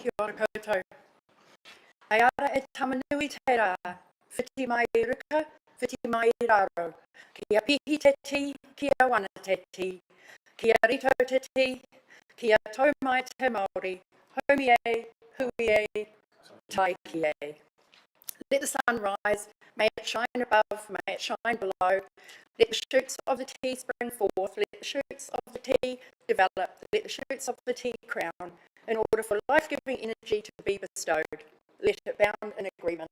Kia ora koutou. Aiara e tamanui te rā, whiti mai ruka, whiti mai raro. Kia pihi te ti, kia wana te ti, kia rito te ti, kia tau mai te Māori, haumi e, hui e, tai ki e. Let the sun rise, may it shine above, may it shine below. Let the shoots of the tea spring forth, let the shoots of the tea develop, let the shoots of the tea crown, in order for life-giving energy to be bestowed. Let it bound in agreement.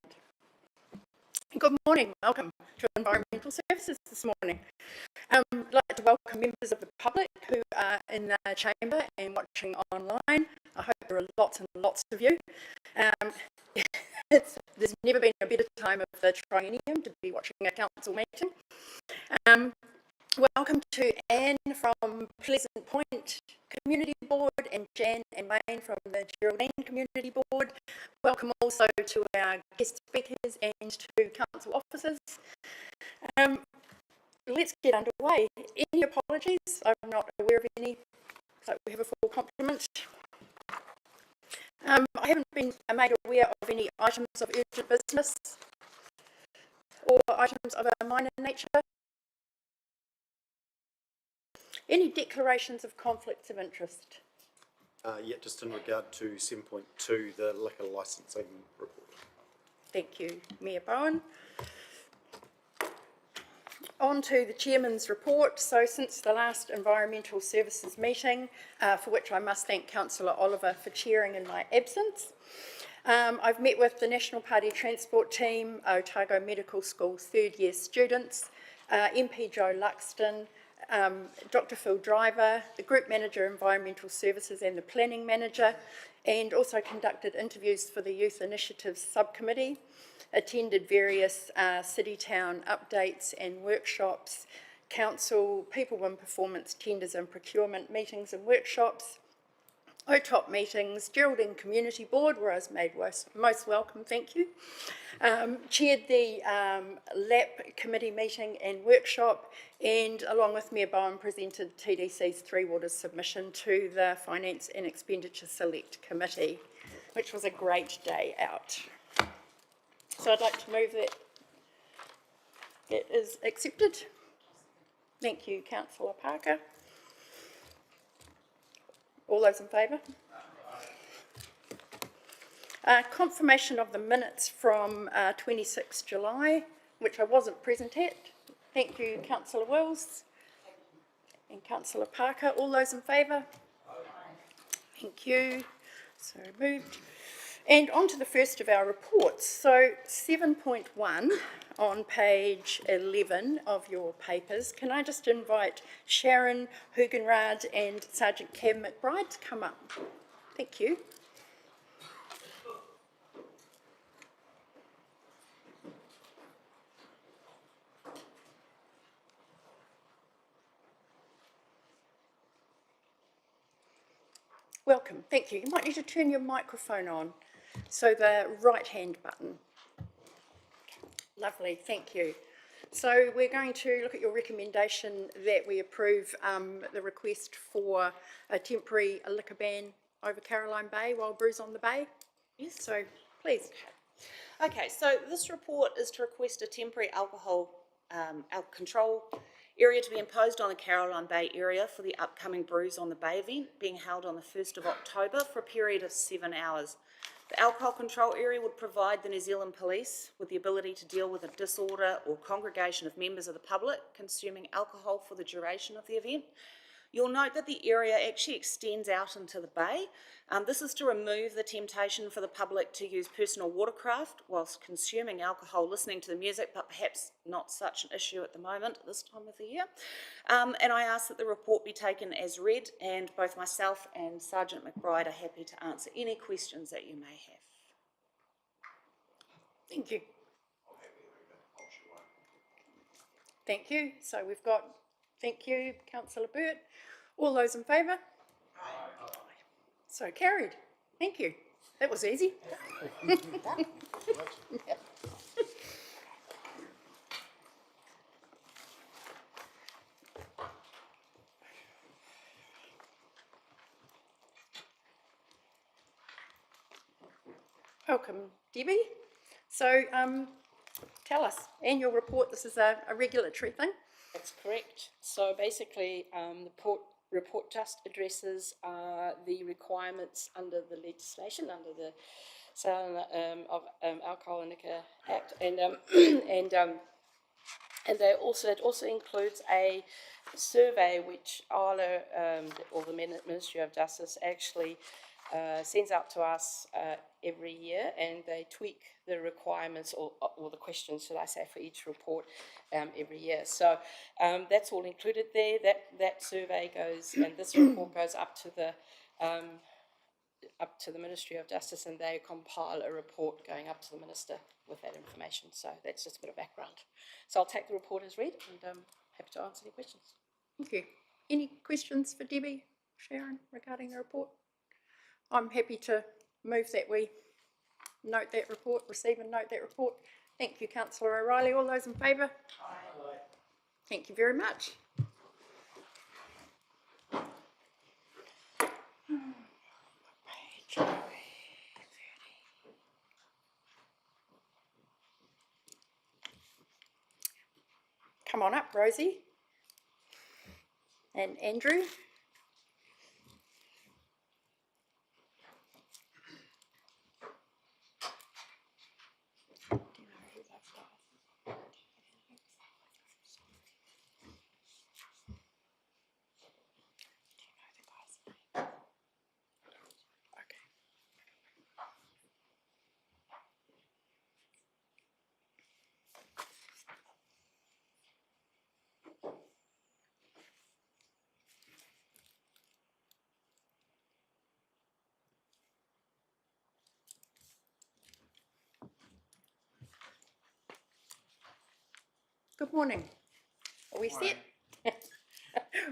Good morning, welcome to Environmental Services this morning. I'd like to welcome members of the public who are in the chamber and watching online. I hope there are lots and lots of you. There's never been a better time of the triennium to be watching a council meeting. Welcome to Anne from Pleasant Point Community Board and Jan and Wayne from the Geraldine Community Board. Welcome also to our guest speakers and to council officers. Let's get underway. Any apologies? I'm not aware of any, so we have a full complement. I haven't been made aware of any items of urgent business or items of a minor nature. Any declarations of conflicts of interest? Yeah, just in regard to 7.2, the liquor licensing report. Thank you, Mayor Bowen. On to the Chairman's report. So since the last Environmental Services meeting, for which I must thank Councillor Oliver for chairing in my absence, I've met with the National Party Transport Team, Otago Medical School third year students, MP Joe Luxton, Dr Phil Driver, the Group Manager Environmental Services and the Planning Manager, and also conducted interviews for the Youth Initiatives Subcommittee, attended various city-town updates and workshops, council, people and performance tenders and procurement meetings and workshops, OTOP meetings, Geraldine Community Board, where I was made most welcome, thank you. Chaired the LAP committee meeting and workshop, and along with Mayor Bowen presented TDC's Three Waters submission to the Finance and Expenditure Select Committee, which was a great day out. So I'd like to move that it is accepted. Thank you, Councillor Parker. All those in favour? Confirmation of the minutes from 26 July, which I wasn't present at. Thank you, Councillor Wills and Councillor Parker. All those in favour? Thank you. So moved. And on to the first of our reports. So 7.1 on page 11 of your papers. Can I just invite Sharon Hugenrad and Sergeant Cam McBride to come up? Thank you. Welcome, thank you. You might need to turn your microphone on. So the right-hand button. Lovely, thank you. So we're going to look at your recommendation that we approve the request for a temporary liquor ban over Caroline Bay while Brew's on the Bay. Yes, so please. Okay, so this report is to request a temporary alcohol control area to be imposed on the Caroline Bay area for the upcoming Brews on the Bay event being held on the 1st of October for a period of 7 hours. The alcohol control area would provide the New Zealand Police with the ability to deal with a disorder or congregation of members of the public consuming alcohol for the duration of the event. You'll note that the area actually extends out into the bay. This is to remove the temptation for the public to use personal watercraft whilst consuming alcohol, listening to the music, but perhaps not such an issue at the moment at this time of the year. And I ask that the report be taken as read, and both myself and Sergeant McBride are happy to answer any questions that you may have. Thank you. Thank you. So we've got, thank you, Councillor Burt. All those in favour? Aye. So carried. Thank you. That was easy. Yeah. Welcome, Debbie. So tell us, annual report, this is a regulatory thing. That's correct. So basically, the report just addresses the requirements under the legislation, under the Sale of Alcohol and Liquor Act, and and it also includes a survey which Arlo, or the Ministry of Justice actually sends out to us every year, and they tweak the requirements or the questions, should I say, for each report every year. So that's all included there. That survey goes, and this report goes up to the Ministry of Justice, and they compile a report going up to the Minister with that information. So that's just a bit of background. So I'll take the report as read, and happy to answer any questions. Thank you. Any questions for Debbie, Sharon, regarding the report? I'm happy to move that we note that report, receive and note that report. Thank you, Councillor O'Reilly. All those in favour? Aye. Thank you very much. Come on up, Rosie. And Andrew. Good morning. Are we set?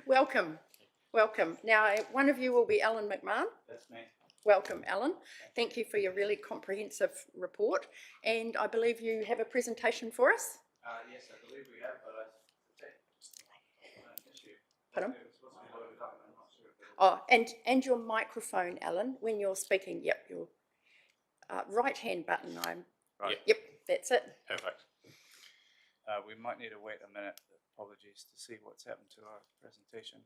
Welcome. Welcome. Now, one of you will be Alan Mcmahon. That's me. Welcome, Alan. Thank you for your really comprehensive report. And I believe you have a presentation for us. Yes, I believe we have, but Pardon? Oh, and your microphone, Alan, when you're speaking. Yep, your right hand button. Right. Yep, that's it. Perfect. We might need to wait a minute. Apologies to see what's happened to our presentation.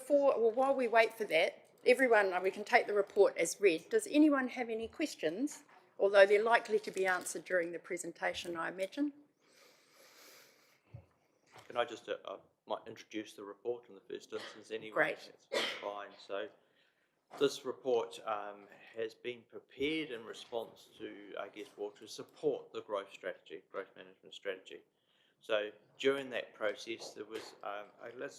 While we wait for that, everyone, we can take the report as read. Does anyone have any questions? Although they're likely to be answered during the presentation, I imagine. Can I just might introduce the report in the first instance anyway? Great. That's fine. So this report has been prepared in response to, to support the growth management strategy. So during that process, there was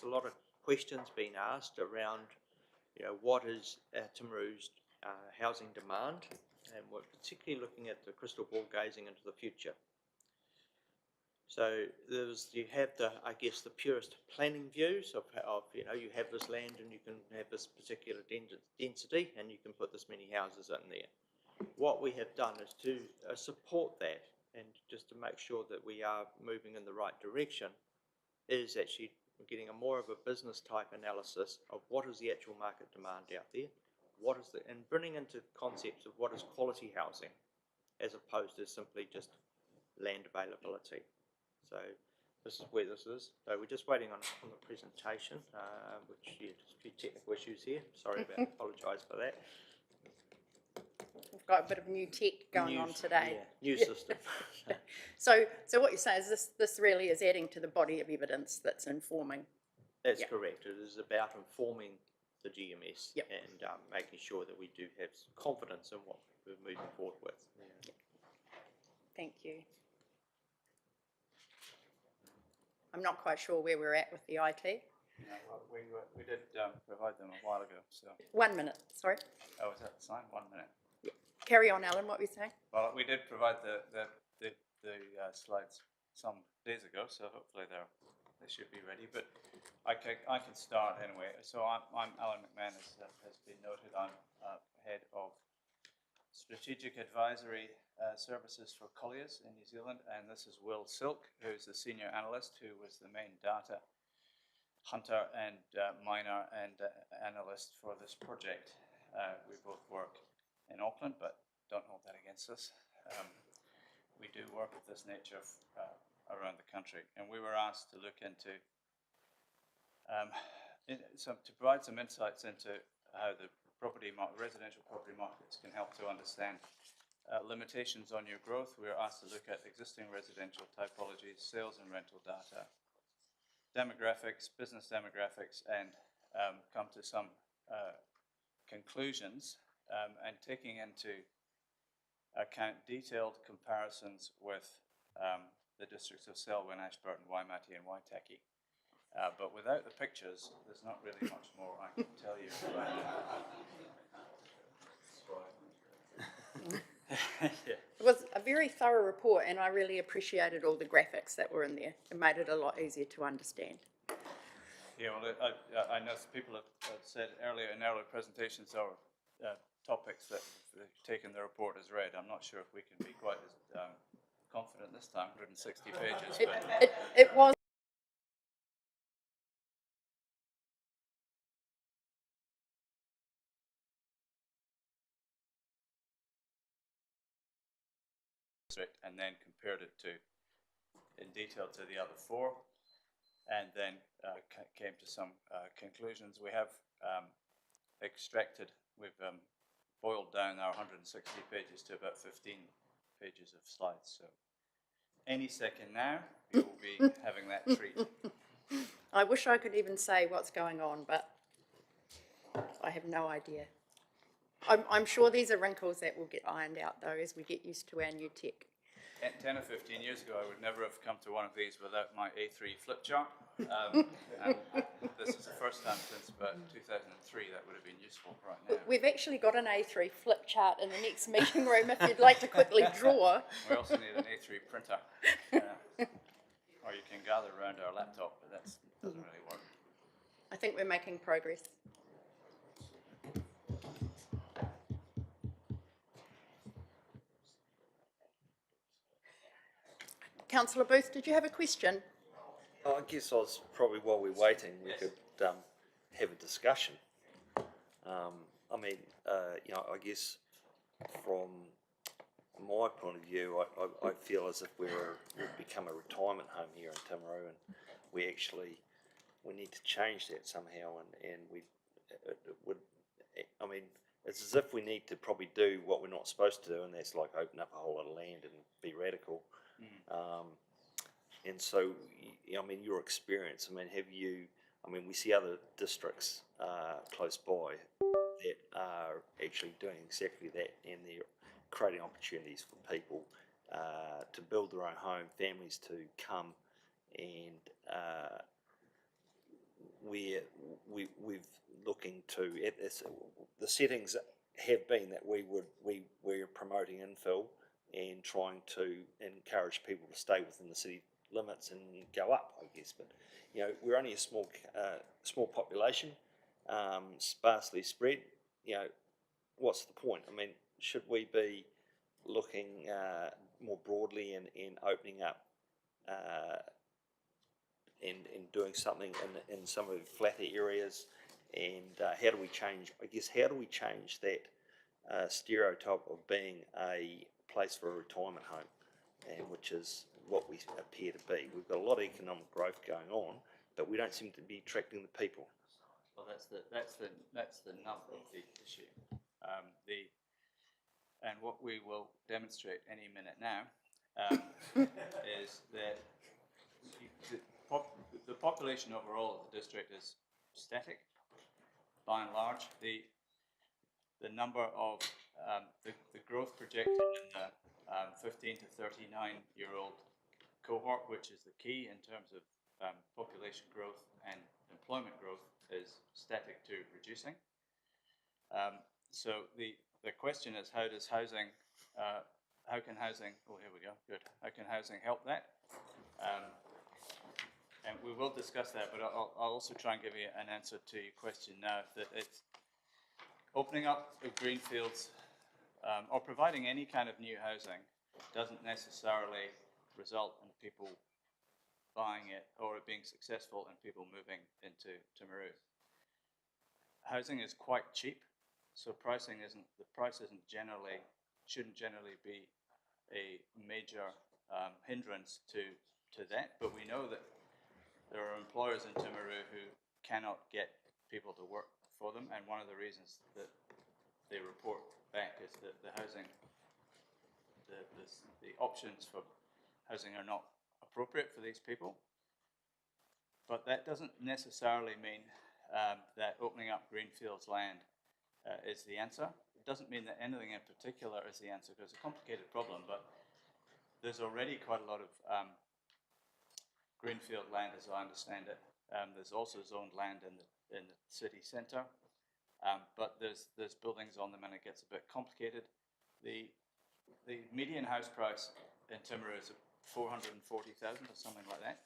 a lot of questions being asked around, what is Timaru's housing demand, and we're particularly looking at the crystal ball gazing into the future. So you have the purest planning views of you have this land and you can have this particular density and you can put this many houses in there. What we have done is to support that, and just to make sure that we are moving in the right direction, is actually getting a more of a business type analysis of what is the actual market demand out there, and bringing into concepts of what is quality housing, as opposed to simply just land availability. So this is where this is. So we're just waiting on the presentation, just a few technical issues here. Sorry about, apologise for that. We've got a bit of new tech going on today. Yeah, new system. So what you're saying is this really is adding to the body of evidence that's informing. That's correct. It is about informing the GMS and making sure that we do have confidence in what we're moving forward with. Yeah. Thank you. I'm not quite sure where we're at with the IT. No, well, we did provide them a while ago. So 1 minute, sorry. Oh, is that the sign? 1 minute. Yeah. Carry on, Alan. What were you saying? Well, we did provide the slides some days ago, so hopefully they should be ready. But I can start anyway. So I'm Alan Mcmahon, as has been noted. I'm head of Strategic Advisory Services for Colliers in New Zealand, and this is Will Silk, who's the Senior Analyst, who was the main data hunter and miner and analyst for this project. We both work in Auckland, but don't hold that against us. We do work of this nature around the country, and we were asked to look into to provide some insights into how the residential property markets can help to understand limitations on your growth. We were asked to look at existing residential typologies, sales and rental data, demographics, business demographics, and come to some conclusions, and taking into account detailed comparisons with the districts of Selwyn, Ashburton, Waimate and Waitaki. But without the pictures, there's not really much more I can tell you about it. It was a very thorough report, and I really appreciated all the graphics that were in there. It made it a lot easier to understand. Yeah, well, I know people have said earlier in earlier presentations or topics that they've taken the report as read. I'm not sure if we can be quite as confident this time, 160 pages. But It was. and then compared it in detail to the other four, and then came to some conclusions. We have we've boiled down our 160 pages to about 15 pages of slides. So any second now, you will be having that treat. I wish I could even say what's going on, but I have no idea. I'm sure these are wrinkles that will get ironed out, though, as we get used to our new tech. 10 or 15 years ago, I would never have come to one of these without my A3 flip chart. And this is the first time since about 2003 that would have been useful right now. We've actually got an A3 flip chart in the next meeting room if you'd like to quickly draw. We also need an A3 printer. Or you can gather around our laptop, but that doesn't really work. I think we're making progress. Councillor Booth, did you have a question? Oh, I guess probably while we're waiting, we could have a discussion. I guess from my point of view, I feel as if we've become a retirement home here in Timaru, and we need to change that somehow, and it's as if we need to probably do what we're not supposed to do, and that's like open up a whole lot of land and be radical. And so, your experience, we see other districts close by that are actually doing exactly that, and they're creating opportunities for people to build their own home, families to come, and we've looking to, the settings have been that we're promoting infill and trying to encourage people to stay within the city limits and go up, I guess. But we're only a small population, sparsely spread. What's the point? Should we be looking more broadly and opening up and doing something in some of the flatter areas? And how do we change? How do we change that stereotype of being a place for a retirement home, and which is what we appear to be? We've got a lot of economic growth going on, but we don't seem to be attracting the people. Well, that's the nub of the issue. And what we will demonstrate any minute now is that the population overall of the district is static, by and large. The number of the growth projected in the 15 to 39-year-old cohort, which is the key in terms of population growth and employment growth, is static to reducing. So the question is, how can housing, oh, here we go, good. How can housing help that? And we will discuss that, but I'll also try and give you an answer to your question now, that it's opening up of greenfields or providing any kind of new housing doesn't necessarily result in people buying it or it being successful and people moving into Timaru. Housing is quite cheap, so the price shouldn't generally be a major hindrance to that. But we know that there are employers in Timaru who cannot get people to work for them, and one of the reasons that they report back is that the housing, the options for housing are not appropriate for these people. But that doesn't necessarily mean that opening up greenfields land is the answer. It doesn't mean that anything in particular is the answer, because it's a complicated problem, but there's already quite a lot of greenfield land, as I understand it. There's also zoned land in the city centre, but there's buildings on them, and it gets a bit complicated. The median house price in Timaru is 440,000 or something like that,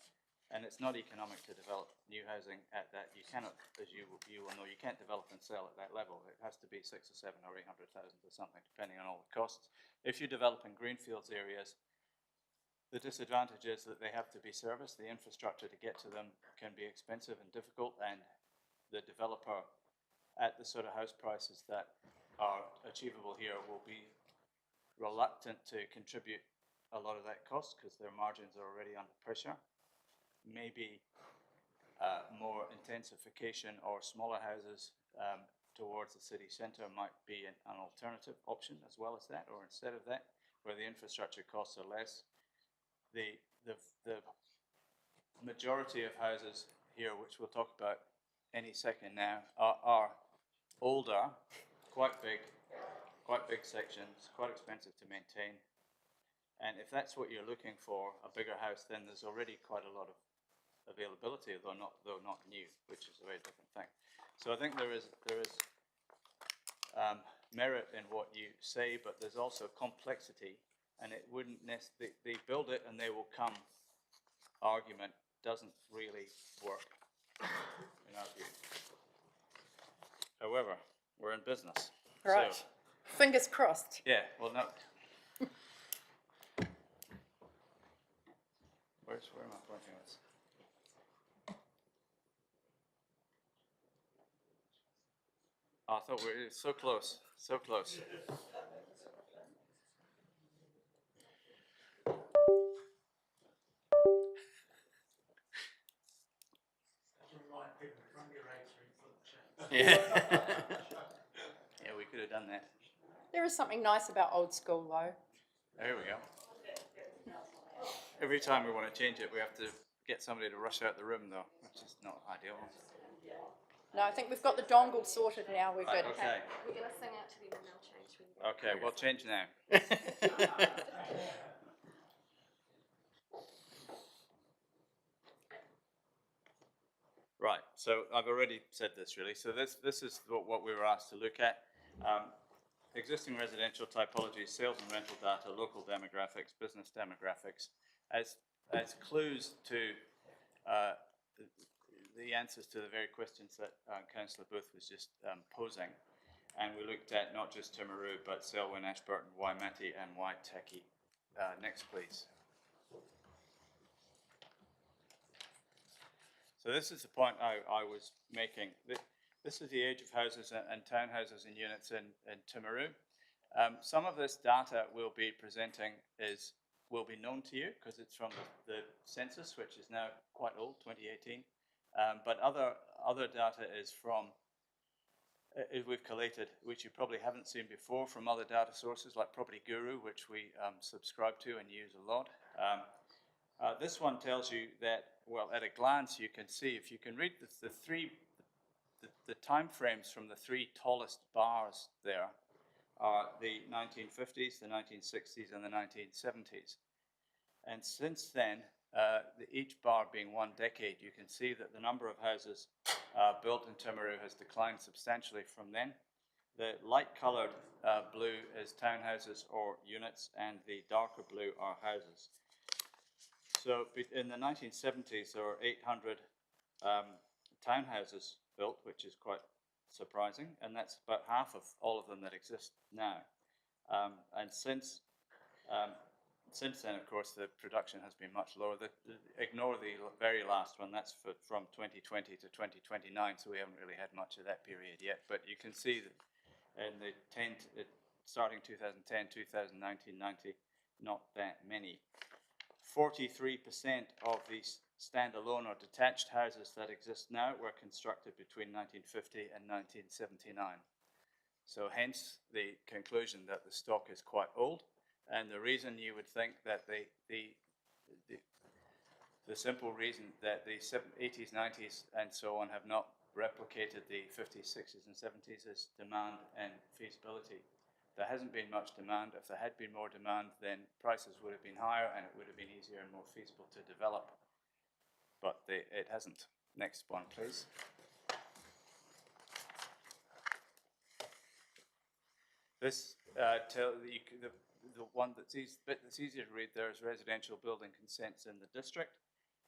and it's not economic to develop new housing at that. You cannot, as you will know, you can't develop and sell at that level. It has to be 6 or 7 or 800,000 or something, depending on all the costs. If you develop in greenfields areas, the disadvantage is that they have to be serviced. The infrastructure to get to them can be expensive and difficult, and the developer at the sort of house prices that are achievable here will be reluctant to contribute a lot of that cost because their margins are already under pressure. Maybe more intensification or smaller houses towards the city centre might be an alternative option as well as that, or instead of that, where the infrastructure costs are less. The majority of houses here, which we'll talk about any second now, are older, quite big sections, quite expensive to maintain. And if that's what you're looking for, a bigger house, then there's already quite a lot of availability, though not new, which is a very different thing. So I think there is merit in what you say, but there's also complexity, and it wouldn't necessarily, they build it and they will come argument doesn't really work in our view. However, we're in business. Right. So, Fingers crossed. yeah, well, no. Where am I pointing this? Oh, I thought we were so close, so close. Yeah. Yeah, we could have done that. There is something nice about old school, though. There we go. Every time we want to change it, we have to get somebody to rush out the room, though, which is not ideal. No, I think we've got the dongle sorted now. We're good. Okay. We're going to sing out to them and they'll change when you Okay, we'll change now. Right, so I've already said this really. So this is what we were asked to look at. Existing residential typology, sales and rental data, local demographics, business demographics, as clues to the answers to the very questions that Councillor Booth was just posing. And we looked at not just Timaru, but Selwyn, Ashburton, Waimate, and Waitaki. Next, please. So this is the point I was making. This is the age of houses and townhouses and units in Timaru. Some of this data we'll be presenting will be known to you because it's from the census, which is now quite old, 2018. But other data is from we've collated, which you probably haven't seen before, from other data sources like Property Guru, which we subscribe to and use a lot. This one tells you that, well, at a glance, you can see, if you can read the time frames from the three tallest bars there are the 1950s, the 1960s, and the 1970s. And since then, each bar being 1 decade, you can see that the number of houses built in Timaru has declined substantially from then. The light-coloured blue is townhouses or units, and the darker blue are houses. So in the 1970s, there were 800 townhouses built, which is quite surprising, and that's about half of all of them that exist now. And since since then, of course, the production has been much lower. Ignore the very last one, that's from 2020 to 2029, so we haven't really had much of that period yet. But you can see that in the starting 2010, 2019, 90, not that many. 43% of these standalone or detached houses that exist now were constructed between 1950 and 1979. So hence the conclusion that the stock is quite old, and the reason you would think that the simple reason that the 80s, 90s and so on have not replicated the 50s, 60s and 70s is demand and feasibility. There hasn't been much demand. If there had been more demand, then prices would have been higher and it would have been easier and more feasible to develop. But it hasn't. Next one, please. This the one that's easier to read there is residential building consents in the district,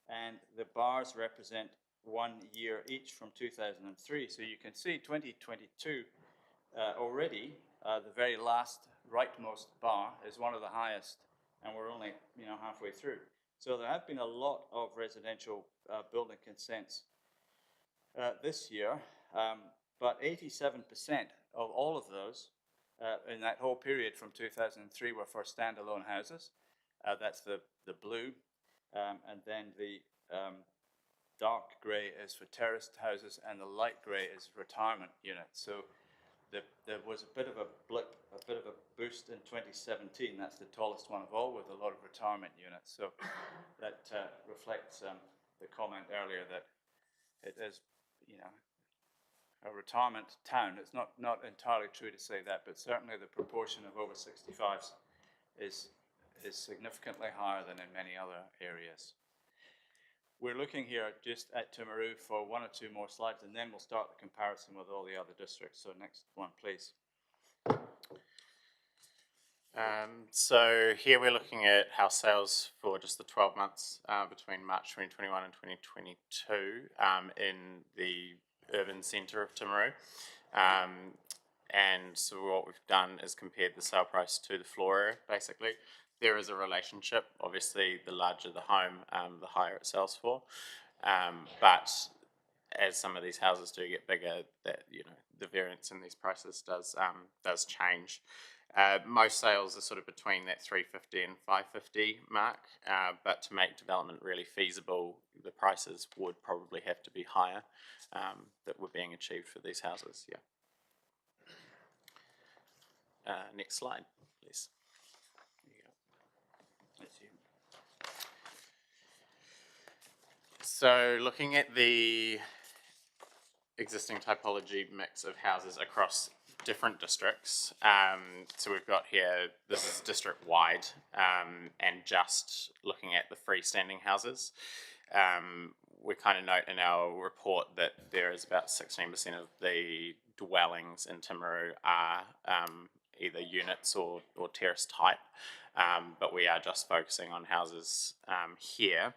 and the bars represent 1 year each from 2003. So you can see 2022 already. The very last rightmost bar is one of the highest, and we're only halfway through. So there have been a lot of residential building consents this year, but 87% of all of those in that whole period from 2003 were for standalone houses. That's the blue, and then the dark grey is for terraced houses, and the light grey is retirement units. So there was a bit of a blip, a bit of a boost in 2017. That's the tallest one of all, with a lot of retirement units. So that reflects the comment earlier that it is, a retirement town. It's not entirely true to say that, but certainly the proportion of over 65s is significantly higher than in many other areas. We're looking here just at Timaru for one or two more slides, and then we'll start the comparison with all the other districts. So next one, please. So here we're looking at house sales for just the 12 months between March 2021 and 2022 in the urban centre of Timaru. And so what we've done is compared the sale price to the floor area, basically. There is a relationship. Obviously, the larger the home, the higher it sells for. But as some of these houses do get bigger, that the variance in these prices does change. Most sales are sort of between that 350 and 550 mark, but to make development really feasible, the prices would probably have to be higher that were being achieved for these houses. Yeah. Next slide, please. So looking at the existing typology mix of houses across different districts. So we've got here, this is district-wide, and just looking at the freestanding houses. We kind of note in our report that there is about 16% of the dwellings in Timaru are either units or terrace type, but we are just focusing on houses here.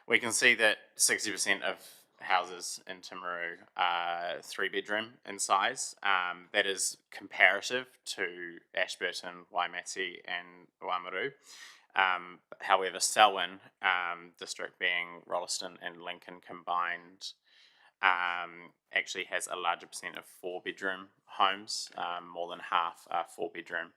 We can see that 60% of houses in Timaru are 3-bedroom in size. That is comparative to Ashburton, Waimate and Oamaru. However, Selwyn district, being Rolleston and Lincoln combined, actually has a larger percent of 4-bedroom homes. More than half are 4-bedroom.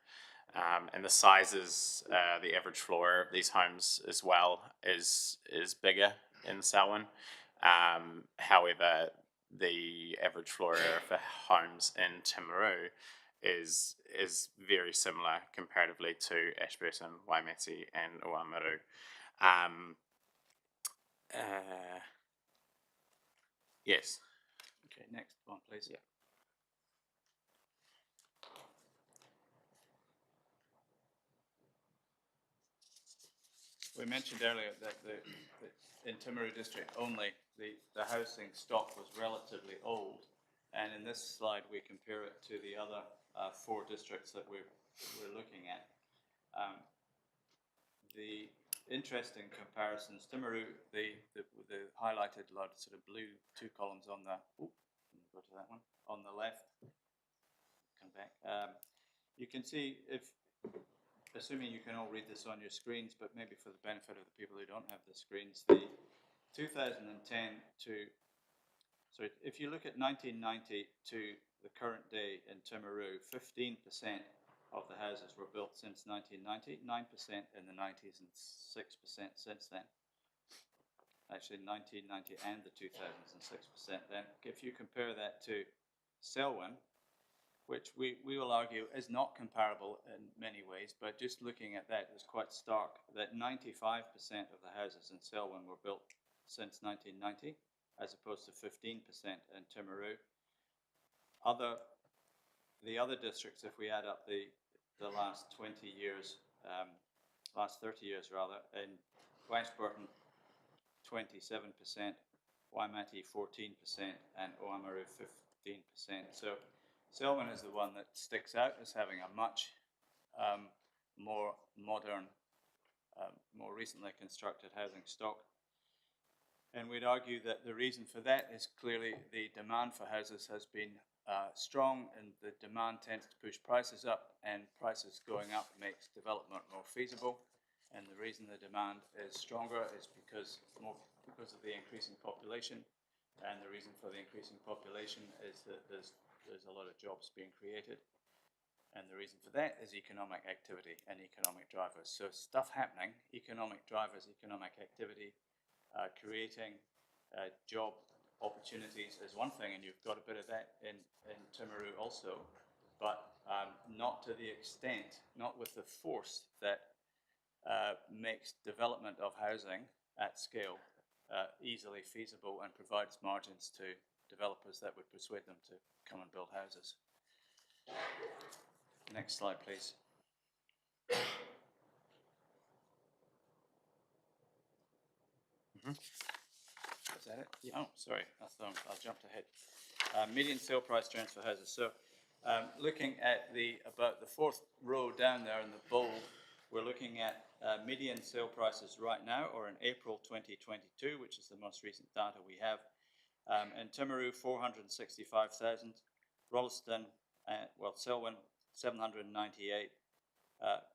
And the sizes, the average floor area of these homes as well is bigger in Selwyn. However, the average floor area for homes in Timaru is very similar comparatively to Ashburton, Waimate and Oamaru. Yes. Okay, next one, please. Yeah. We mentioned earlier that in Timaru district only, the housing stock was relatively old, and in this slide we compare it to the other 4 districts that we're looking at. The interesting comparisons, Timaru, the highlighted large sort of blue 2 columns on the, go to that one, on the left, come back. You can see if assuming you can all read this on your screens, but maybe for the benefit of the people who don't have the screens, the 2010 to, so if you look at 1990 to the current day in Timaru, 15% of the houses were built since 1990, 9% in the 90s and 6% since then. Actually, 1990 and the 2000s and 6% then. If you compare that to Selwyn, which we will argue is not comparable in many ways, but just looking at that is quite stark, that 95% of the houses in Selwyn were built since 1990, as opposed to 15% in Timaru. The other districts, if we add up the last 20 years, last 30 years rather, in Washburton, 27%, Waimate 14%, and Oamaru 15%. So Selwyn is the one that sticks out as having a much more modern, more recently constructed housing stock. And we'd argue that the reason for that is clearly the demand for houses has been strong, and the demand tends to push prices up, and prices going up makes development more feasible. And the reason the demand is stronger is because of the increasing population, and the reason for the increasing population is that there's a lot of jobs being created, and the reason for that is economic activity and economic drivers. So stuff happening, economic drivers, economic activity, creating job opportunities is one thing, and you've got a bit of that in Timaru also, but not to the extent, not with the force that makes development of housing at scale easily feasible and provides margins to developers that would persuade them to come and build houses. Next slide, please. Is that it? Yeah. Oh, sorry, I jumped ahead. Median sale price trends for houses. So looking at about the fourth row down there in the bold, we're looking at median sale prices right now, or in April 2022, which is the most recent data we have. In Timaru, 465,000. Rolleston, Selwyn, 798.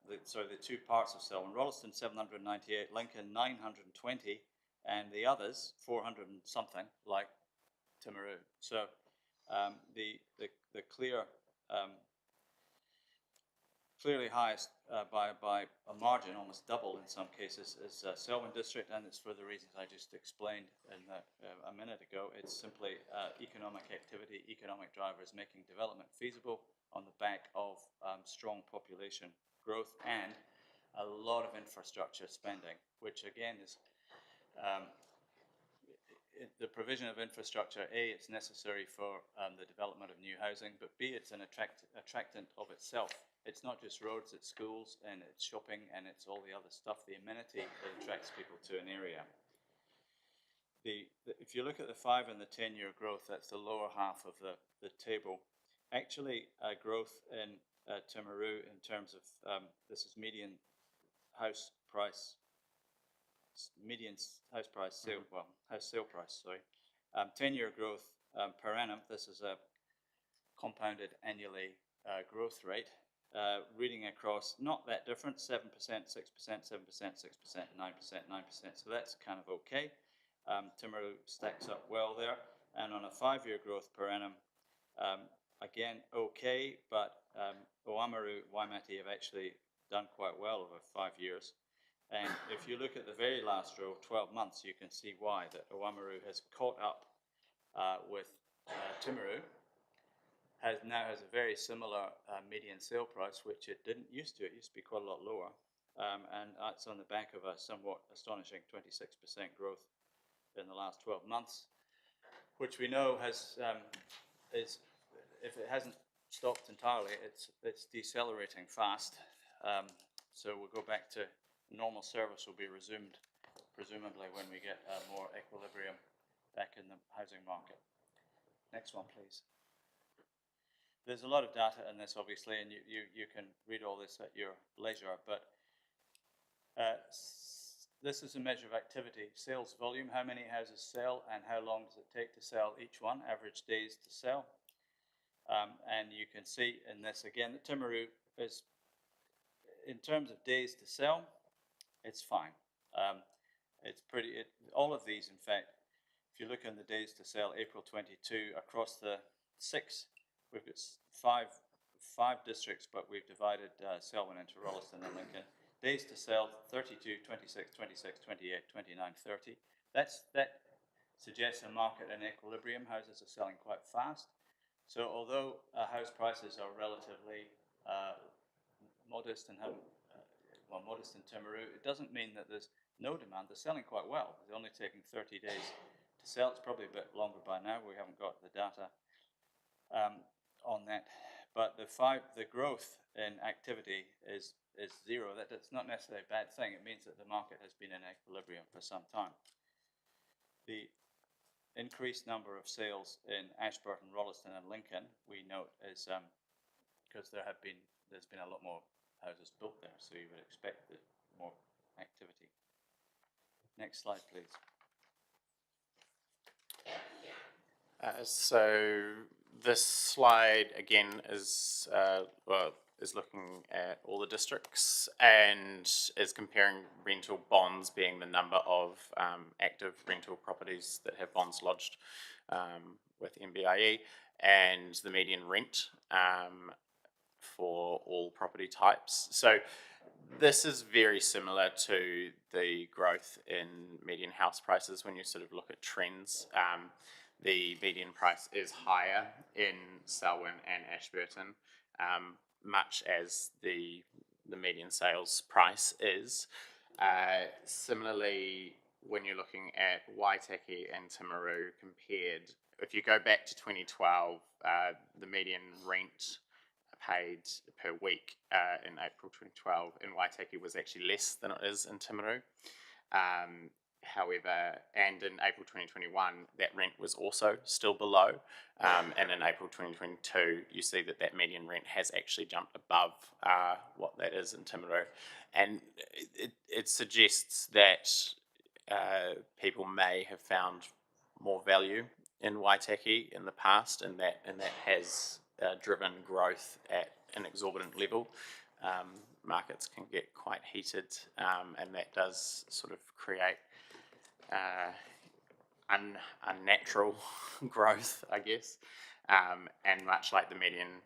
The two parts of Selwyn. Rolleston, 798. Lincoln, 920. And the others, 400 and something, like Timaru. So the clearly highest by a margin, almost double in some cases, is Selwyn District, and it's for the reasons I just explained a minute ago. It's simply economic activity, economic drivers making development feasible on the back of strong population growth and a lot of infrastructure spending, which again is the provision of infrastructure. A, it's necessary for the development of new housing, but B, it's an attractant of itself. It's not just roads, it's schools, and it's shopping, and it's all the other stuff, the amenity that attracts people to an area. If you look at the 5 and the 10-year growth, that's the lower half of the table. Actually, growth in Timaru in terms of, this is median house price sale price, sorry. 10-year growth per annum, this is a compounded annually growth rate, reading across not that different, 7%, 6%, 7%, 6%, 9%, 9%, so that's kind of okay. Timaru stacks up well there, and on a 5-year growth per annum, again, okay, but Oamaru, Waimate have actually done quite well over 5 years. And if you look at the very last row, 12 months, you can see why, that Oamaru has caught up with Timaru, now has a very similar median sale price, which it didn't used to. It used to be quite a lot lower. And that's on the back of a somewhat astonishing 26% growth in the last 12 months, which we know is, if it hasn't stopped entirely, it's decelerating fast. So we'll go back to normal service will be resumed, presumably when we get more equilibrium back in the housing market. Next one, please. There's a lot of data in this, obviously, and you can read all this at your leisure, but this is a measure of activity, sales volume, how many houses sell and how long does it take to sell each one, average days to sell. And you can see in this again that Timaru in terms of days to sell, it's fine. It's all of these, in fact, if you look on the days to sell, April 22, across the 6, we've got five districts, but we've divided Selwyn into Rolleston and Lincoln. Days to sell, 32, 26, 26, 28, 29, 30. That suggests a market in equilibrium. Houses are selling quite fast. So although house prices are relatively modest and modest in Timaru, it doesn't mean that there's no demand. They're selling quite well. They're only taking 30 days to sell. It's probably a bit longer by now. We haven't got the data on that. But the growth in activity is zero. That's not necessarily a bad thing. It means that the market has been in equilibrium for some time. The increased number of sales in Ashburton, Rolleston and Lincoln, we note, is because there's been a lot more houses built there, so you would expect more activity. Next slide, please. So this slide again is looking at all the districts and is comparing rental bonds, being the number of active rental properties that have bonds lodged with MBIE, and the median rent for all property types. So this is very similar to the growth in median house prices when you sort of look at trends. The median price is higher in Selwyn and Ashburton, much as the median sales price is. Similarly, when you're looking at Waitaki and Timaru compared, if you go back to 2012, the median rent paid per week in April 2012 in Waitaki was actually less than it is in Timaru. However, and in April 2021, that rent was also still below. And in April 2022, you see that median rent has actually jumped above what that is in Timaru. And it suggests that people may have found more value in Waitaki in the past, and that has driven growth at an exorbitant level. Markets can get quite heated, and that does sort of create unnatural growth, I guess. And much like the median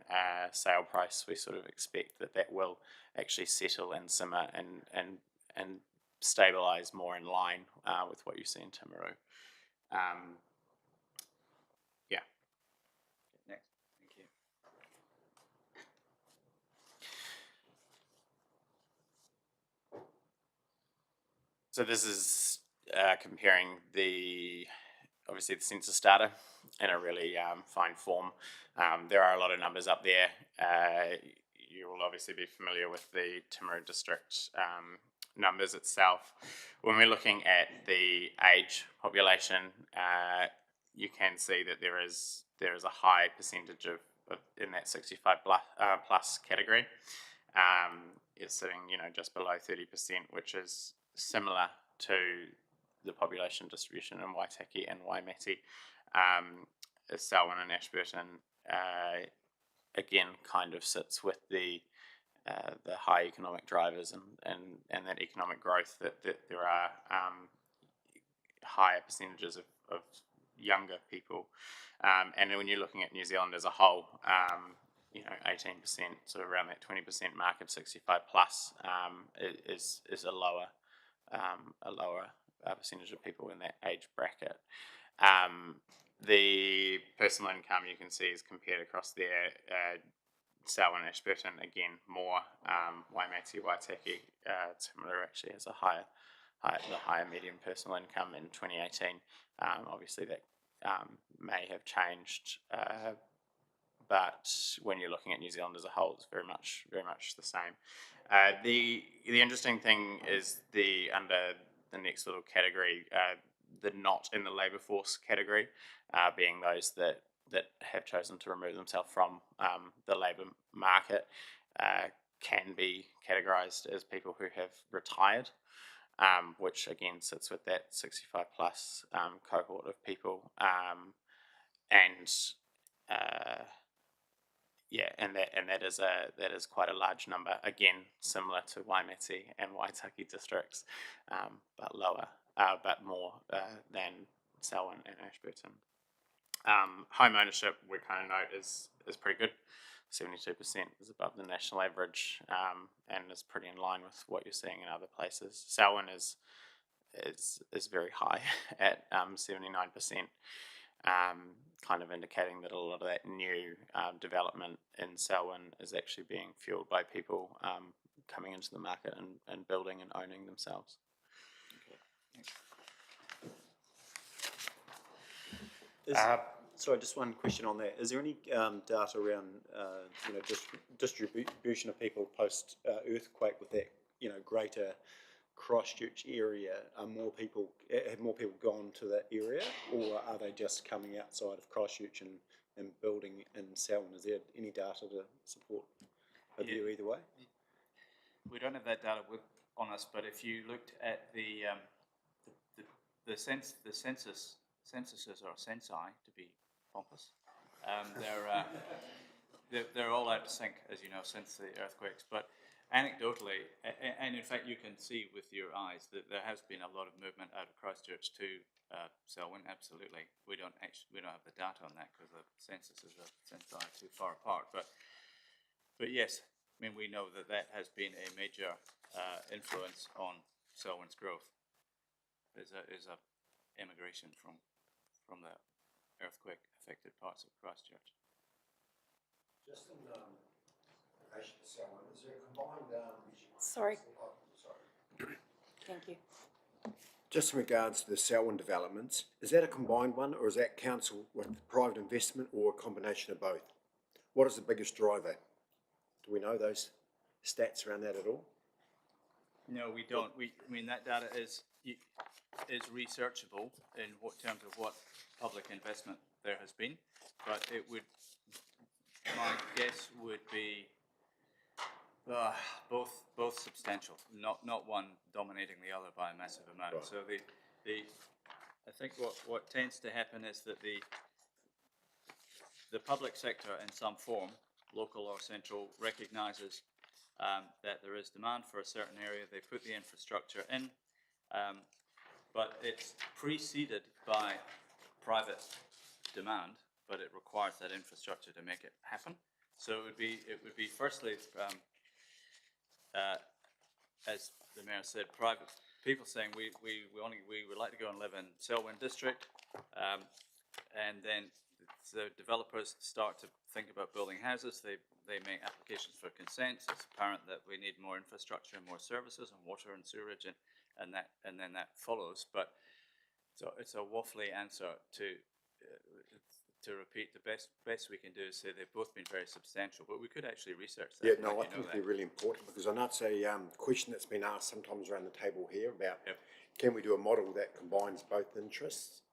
sale price, we sort of expect that will actually settle and simmer and stabilise more in line with what you see in Timaru. Yeah. Next, thank you. So this is comparing obviously the census data in a really fine form. There are a lot of numbers up there. You will obviously be familiar with the Timaru district numbers itself. When we're looking at the age population, you can see that there is a high percentage of in that 65 plus category. It's sitting, just below 30%, which is similar to the population distribution in Waitaki and Waimate. Selwyn and Ashburton again kind of sits with the high economic drivers and that economic growth, that there are higher percentages of younger people. And when you're looking at New Zealand as a whole, 18%, sort of around that 20% mark of 65 plus is a lower percentage of people in that age bracket. The personal income you can see is compared across there. Selwyn and Ashburton again more. Waimate, Waitaki, Timaru actually has the higher median personal income in 2018. Obviously that may have changed, but when you're looking at New Zealand as a whole, it's very much the same. The interesting thing is under the next little category, the not in the labour force category, being those that have chosen to remove themselves from the labour market, can be categorised as people who have retired, which again sits with that 65 plus cohort of people, and yeah, and that is quite a large number. Again, similar to Waimate and Waitaki districts, but lower, but more than Selwyn and Ashburton. Home ownership, we kind of note, is pretty good. 72% is above the national average, and is pretty in line with what you're seeing in other places. Selwyn is very high at 79%. Kind of indicating that a lot of that new development in Selwyn is actually being fueled by people coming into the market and building and owning themselves. Sorry, just one question on that. Is there any data around distribution of people post earthquake with that greater Christchurch area? Have more people gone to that area, or are they just coming outside of Christchurch and building in Selwyn? Is there any data to support a view either way? We don't have that data on us, but if you looked at the censuses or censi, to be pompous, they're all out of sync, as you know, since the earthquakes. But anecdotally, and in fact, you can see with your eyes that there has been a lot of movement out of Christchurch to Selwyn. Absolutely, we don't have the data on that because the censuses are too far apart. But yes, I mean, we know that has been a major influence on Selwyn's growth. Is a immigration from the earthquake affected parts of Christchurch. Just in relation to Selwyn, is there a combined Sorry. oh, sorry. Thank you. Just in regards to the Selwyn developments, is that a combined one, or is that council with private investment, or a combination of both? What is the biggest driver? Do we know those stats around that at all? No, we don't. I mean, that data is researchable in terms of what public investment there has been, but my guess would be both substantial, not one dominating the other by a massive amount. Right. So I think what tends to happen is that the public sector in some form, local or central, recognises that there is demand for a certain area. They put the infrastructure in, but it's preceded by private demand, but it requires that infrastructure to make it happen. So it would be firstly, as the mayor said, private people saying we would like to go and live in Selwyn district, and then the developers start to think about building houses. They make applications for consent. It's apparent that we need more infrastructure and more services and water and sewerage, and then that follows. But so it's a waffly answer to repeat. The best we can do is say they've both been very substantial, but we could actually research that. Yeah, no, I think it'd be really important, because I know it's a question that's been asked sometimes around the table here about can we do a model that combines both interests,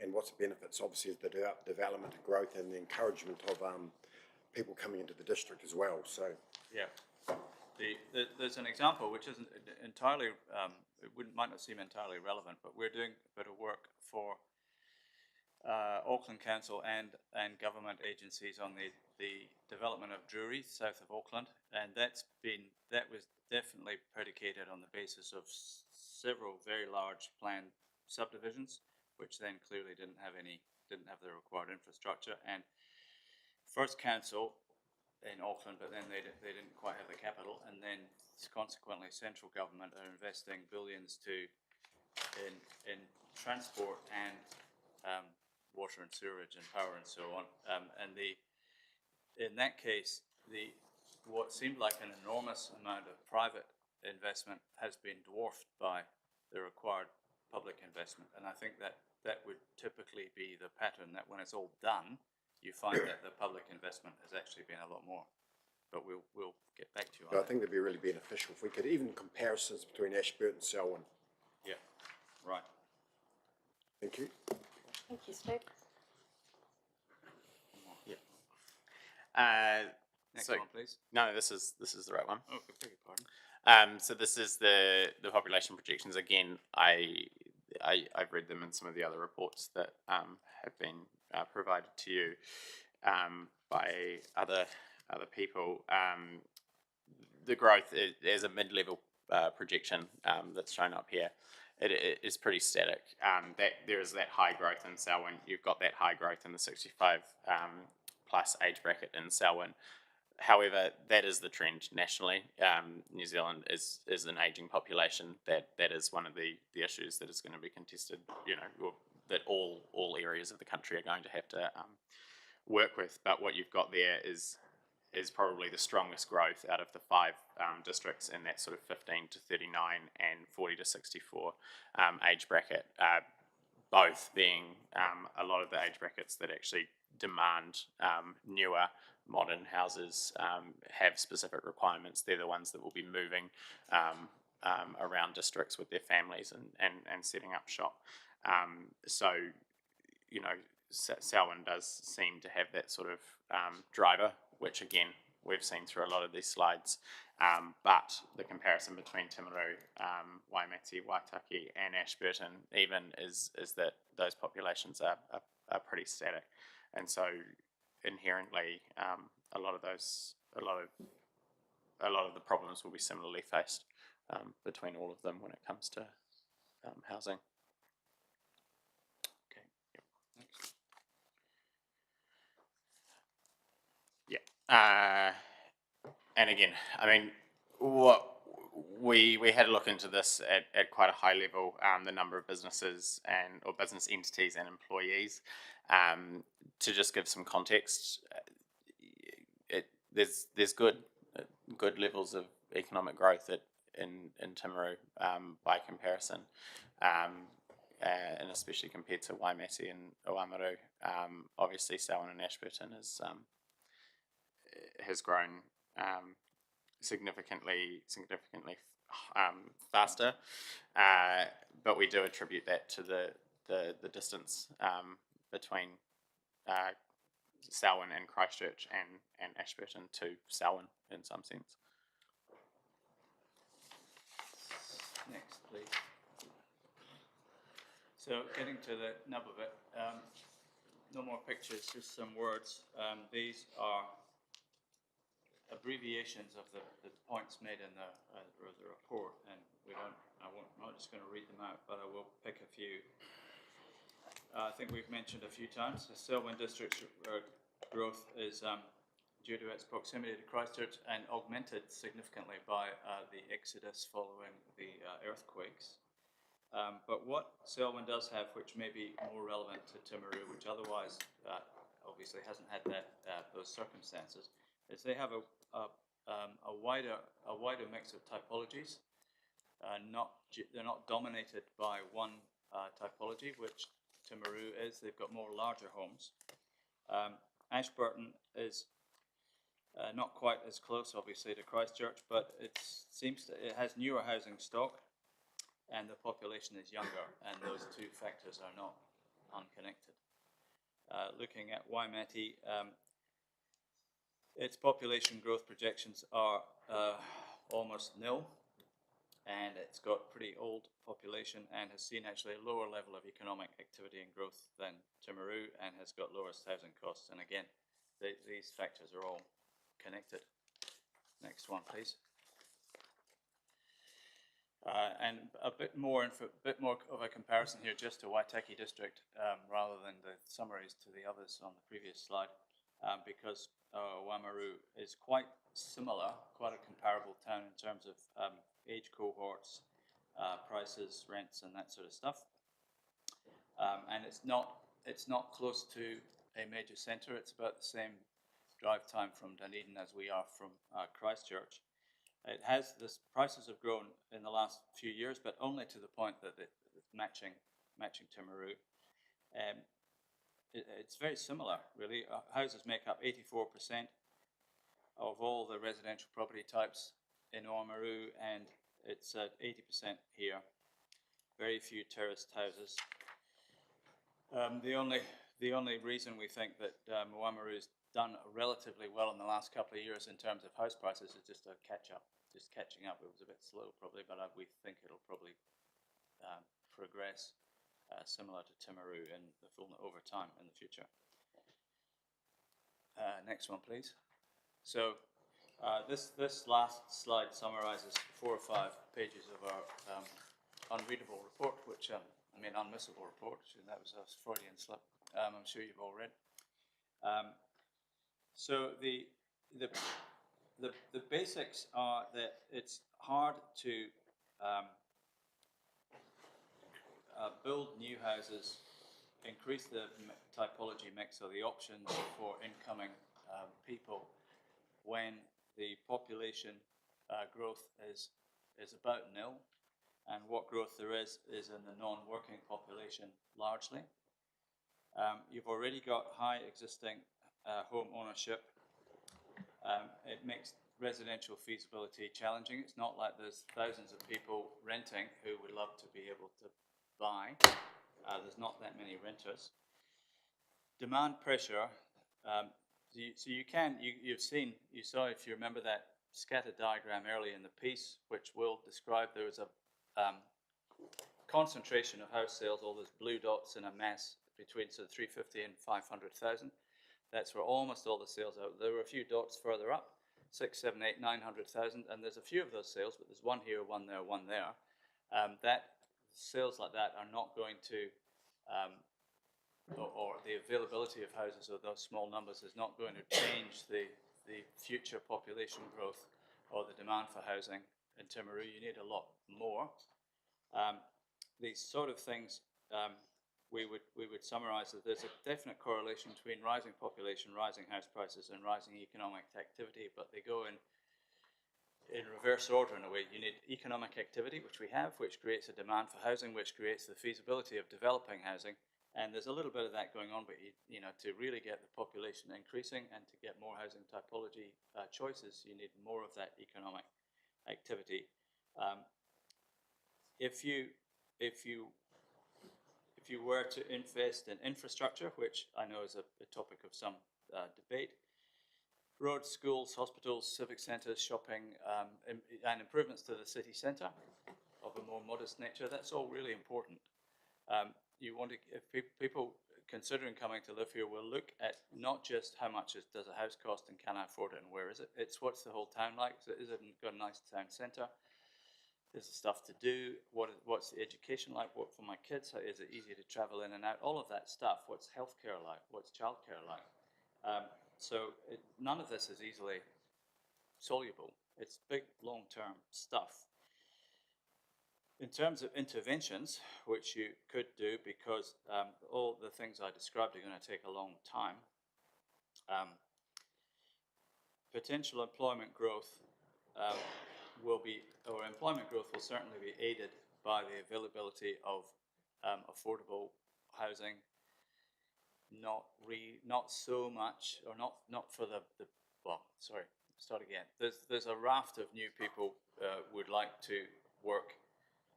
and what's the benefits, obviously, of the development and growth and the encouragement of people coming into the district as well. So yeah, there's an example which isn't entirely, might not seem entirely relevant, but we're doing a bit of work for Auckland Council and government agencies on the development of Drury south of Auckland, and that was definitely predicated on the basis of several very large planned subdivisions, which then clearly didn't have the required infrastructure. And First Council in Auckland, but then they didn't quite have the capital, and then consequently central government are investing billions in transport and water and sewerage and power and so on. In that case, what seemed like an enormous amount of private investment has been dwarfed by the required public investment, and I think that would typically be the pattern, that when it's all done, you find that the public investment has actually been a lot more. But we'll get back to you on that. I think that'd be really beneficial if we could even comparisons between Ashburton and Selwyn. Yeah, right. Thank you. Thank you, Steve. Next So, one, please. no, this is the right one. Oh, beg your pardon. So this is the population projections. Again, I've read them in some of the other reports that have been provided to you. by other people. The growth is a mid-level projection that's shown up here. It is pretty static. That there is that high growth in Selwyn. You've got that high growth in the 65 plus age bracket in Selwyn. However, that is the trend nationally. New Zealand is an ageing population. That is one of the issues that is going to be contested. Or that all areas of the country are going to have to work with. But what you've got there is probably the strongest growth out of the 5 districts in that sort of 15 to 39 and 40 to 64 age bracket. Both being a lot of the age brackets that actually demand newer modern houses, have specific requirements. They're the ones that will be moving around districts with their families and setting up shop. So, Selwyn does seem to have that sort of driver, which again we've seen through a lot of these slides. But the comparison between Timaru, Waimate, Waitaki, and Ashburton even is that those populations are pretty static, and so inherently a lot of the problems will be similarly faced between all of them when it comes to housing. Okay. Yep. Next. Yeah. And again, I mean, what we had a look into this at quite a high level, the number of businesses or business entities and employees. To just give some context, there's good levels of economic growth in Timaru by comparison, and especially compared to Waimate and Oamaru. Obviously, Selwyn and Ashburton has grown significantly faster, but we do attribute that to the distance between Selwyn and Christchurch and Ashburton to Selwyn in some sense. Next, please. So getting to the nub of it, no more pictures, just some words. These are abbreviations of the points made in the report, and I'm not just going to read them out, but I will pick a few. I think we've mentioned a few times, the Selwyn district's growth is due to its proximity to Christchurch and augmented significantly by the exodus following the earthquakes. But what Selwyn does have, which may be more relevant to Timaru, which otherwise obviously hasn't had those circumstances, is they have a wider mix of typologies. They're not dominated by one typology, which Timaru is. They've got more larger homes. Ashburton is not quite as close, obviously, to Christchurch, but it has newer housing stock, and the population is younger, and those two factors are not unconnected. Looking at Waimate, its population growth projections are almost nil, and it's got pretty old population and has seen actually a lower level of economic activity and growth than Timaru, and has got lowest housing costs. And again, these factors are all connected. Next one, please. And a bit more of a comparison here, just to Waitaki district, rather than the summaries to the others on the previous slide, because Oamaru is quite similar, quite a comparable town in terms of age cohorts, prices, rents, and that sort of stuff. And it's not close to a major centre. It's about the same drive time from Dunedin as we are from Christchurch. It has prices have grown in the last few years, but only to the point that it's matching Timaru. It's very similar, really. Houses make up 84% of all the residential property types in Oamaru, and it's at 80% here. Very few terraced houses. The only reason we think that Oamaru's done relatively well in the last couple of years in terms of house prices is just a catch-up, just catching up. It was a bit slow probably, but we think it'll probably progress similar to Timaru over time in the future. Next one, please. So this last slide summarizes 4 or 5 pages of our unreadable report, unmissable report. That was a Freudian slip. I'm sure you've all read. So the basics are that it's hard to build new houses, increase the typology mix or the options for incoming people when the population growth is about nil, and what growth there is in the non-working population largely. You've already got high existing home ownership. It makes residential feasibility challenging. It's not like there's thousands of people renting who would love to be able to buy. There's not that many renters. Demand pressure. You saw, if you remember that scatter diagram early in the piece, which Will described, there was a concentration of house sales, all those blue dots in a mass between 350 and 500,000. That's where almost all the sales are. There were a few dots further up, 6, 7, 8, 900,000, and there's a few of those sales, but there's one here, one there, one there. Sales like that are not going to, or the availability of houses of those small numbers is not going to change the future population growth or the demand for housing in Timaru. You need a lot more. These sort of things, we would summarise that there's a definite correlation between rising population, rising house prices, and rising economic activity, but they go in reverse order in a way. You need economic activity, which we have, which creates a demand for housing, which creates the feasibility of developing housing. And there's a little bit of that going on, but to really get the population increasing and to get more housing typology choices, you need more of that economic activity. If you were to invest in infrastructure, which I know is a topic of some debate, roads, schools, hospitals, civic centres, shopping, and improvements to the city centre of a more modest nature, that's all really important. If people considering coming to live here will look at not just how much does a house cost and can I afford it and where is it, it's what's the whole town like. So is it got a nice town centre? Is there stuff to do? What's the education like? What for my kids? How is it easy to travel in and out? All of that stuff. What's healthcare like? What's childcare like? None of this is easily soluble. It's big, long-term stuff. In terms of interventions, which you could do because all the things I described are going to take a long time, potential employment growth employment growth will certainly be aided by the availability of affordable housing. Not so much, or not for start again. There's a raft of new people would like to work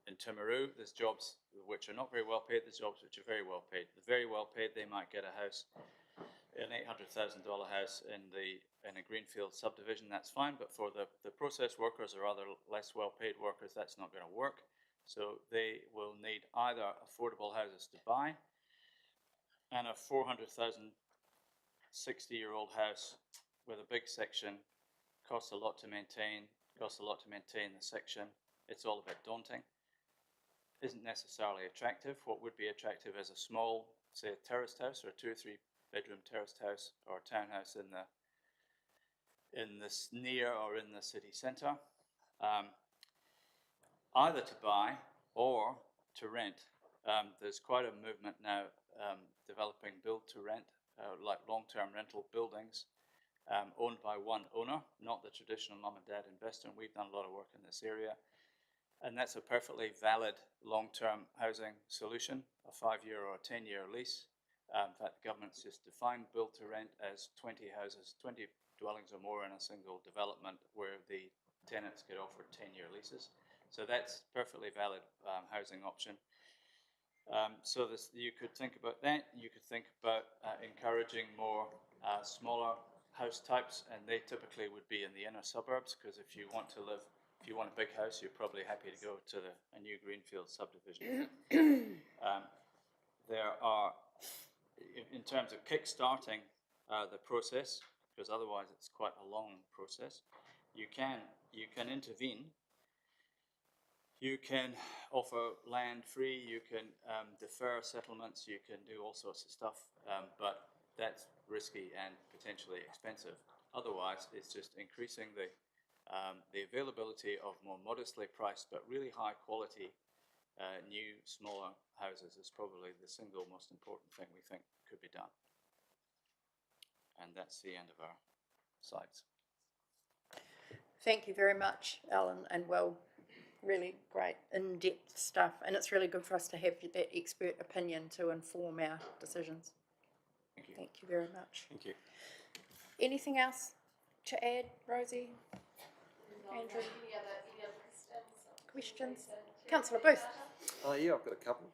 in Timaru. There's jobs which are not very well paid, there's jobs which are very well paid. The very well paid, they might get a house, an $800,000 house in a greenfield subdivision, that's fine, but for the process workers or other less well paid workers, that's not going to work. So they will need either affordable houses to buy, and a 400,000 60-year-old house with a big section costs a lot to maintain, the section. It's all a bit daunting. Isn't necessarily attractive. What would be attractive is a small, say, a terraced house or a 2 or 3 bedroom terraced house or a townhouse in this near or in the city centre, either to buy or to rent. There's quite a movement now developing build to rent, like long-term rental buildings owned by one owner, not the traditional mum and dad investor. And we've done a lot of work in this area. And that's a perfectly valid long-term housing solution, a 5-year or a 10-year lease. In fact, the government's just defined build to rent as 20 houses, 20 dwellings or more in a single development where the tenants get offered 10-year leases. So that's perfectly valid housing option. You could think about that. You could think about encouraging more smaller house types, and they typically would be in the inner suburbs, because if you want a big house, you're probably happy to go to a new greenfield subdivision. There are, in terms of kick-starting the process, because otherwise it's quite a long process. You can intervene. You can offer land free. You can defer settlements. You can do all sorts of stuff, but that's risky and potentially expensive. Otherwise, it's just increasing the availability of more modestly priced but really high quality new, smaller houses is probably the single most important thing we think could be done. And that's the end of our slides. Thank you very much, Alan, and really great in-depth stuff, and it's really good for us to have that expert opinion to inform our decisions. Thank you. Thank you very much. Thank you. Anything else to add, Rosie? Andrew? Any other questions? Questions? Councillor Booth? Yeah, I've got a couple.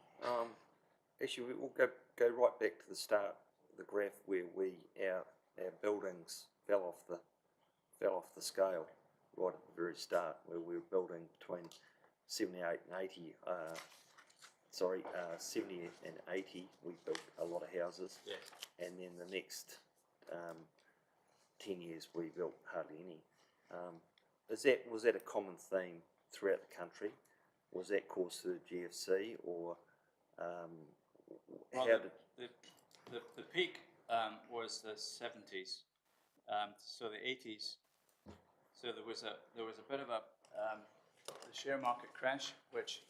Actually, we'll go right back to the start, the graph where our buildings fell off the scale right at the very start, where we were building between 78 and 80. 70 and 80, we built a lot of houses. Yes. And then the next 10 years, we built hardly any. Was that a common theme throughout the country? Was that caused through the GFC, or Well, how did? The peak was the 70s, so the 80s. So there was a bit of a the share market crash, which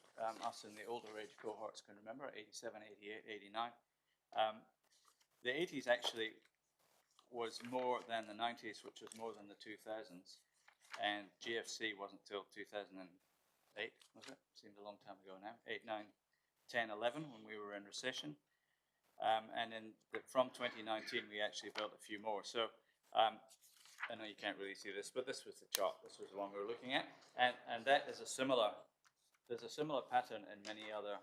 us in the older age cohorts can remember, 87, 88, 89. The 80s actually was more than the 90s, which was more than the 2000s, and GFC wasn't till 2008, was it? Seemed a long time ago now. 8, 9, 10, 11 when we were in recession. And from 2019, we actually built a few more. So I know you can't really see this, but this was the chart. This was the one we were looking at. And that is there's a similar pattern in many other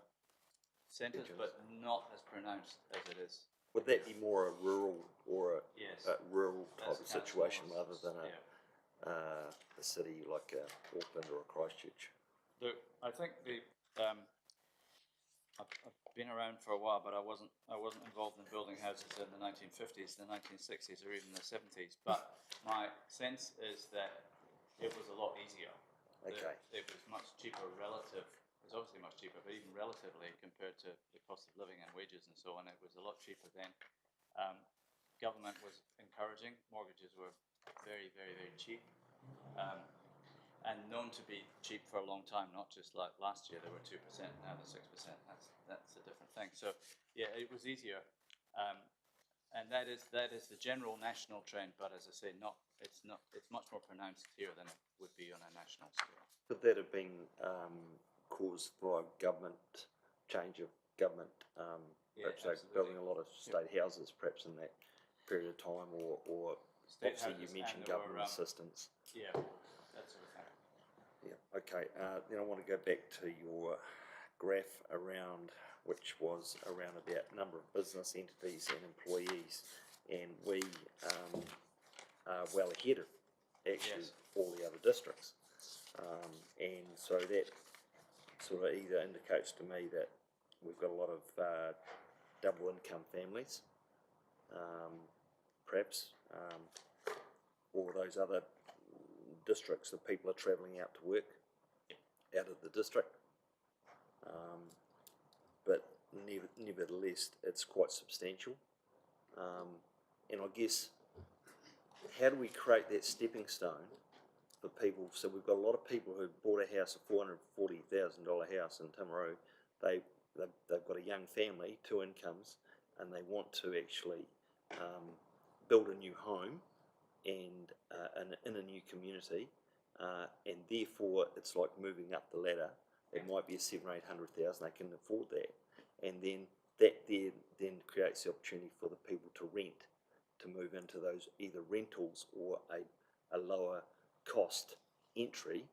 centres, but not as pronounced as it is. Would that be more a rural or Yes. a rural type That's of situation rather than yeah. a city like Auckland or a Christchurch? I think I've been around for a while, but I wasn't involved in building houses in the 1950s, the 1960s, or even the 70s. But my sense is that it was a lot easier. Okay. It was much cheaper relative. It was obviously much cheaper, but even relatively compared to the cost of living and wages and so on, it was a lot cheaper then. Government was encouraging. Mortgages were very, very, very cheap. And known to be cheap for a long time, not just like last year, they were 2%, now they're 6%. That's a different thing. So yeah, it was easier, and that is the general national trend. But as I say, it's much more pronounced here than it would be on a national scale. Could that have been caused by change of government? Perhaps they're building a lot of state houses, perhaps in that period of time, or obviously you mentioned government assistance. Yeah, that sort of thing. Yeah, okay. Then I want to go back to your graph which was around about number of business entities and employees, and we are well ahead of actually all the other districts. And so that sort of either indicates to me that we've got a lot of double income families, perhaps, or those other districts that people are travelling out to work out of the district, but nevertheless it's quite substantial, and I guess how do we create that stepping stone for people? So we've got a lot of people who bought a house, a $440,000 house in Timaru. They've got a young family, 2 incomes, and they want to actually build a new home and in a new community, and therefore it's like moving up the ladder. It might be a $700,000 or $800,000. They can afford that, and then that then creates the opportunity for the people to rent, to move into those either rentals or a lower cost entry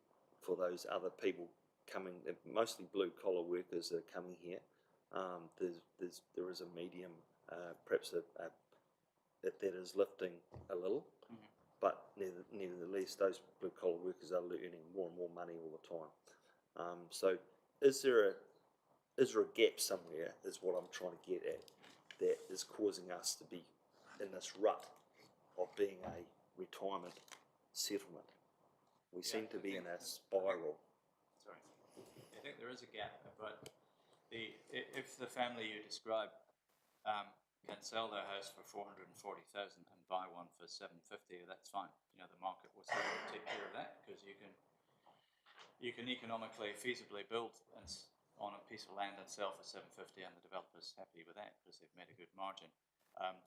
for those other people coming, mostly blue collar workers that are coming here. There is a medium, perhaps that is lifting a little. But nevertheless, those blue collar workers are earning more and more money all the time. So is there a gap somewhere, is what I'm trying to get at, that is causing us to be in this rut of being a retirement settlement. We seem to be in a spiral. Sorry, I think there is a gap, but if the family you describe can sell their house for 440,000 and buy one for 750, that's fine. You know, the market will still take care of that, because you can economically, feasibly build on a piece of land and sell for 750, and the developer's happy with that because they've made a good margin.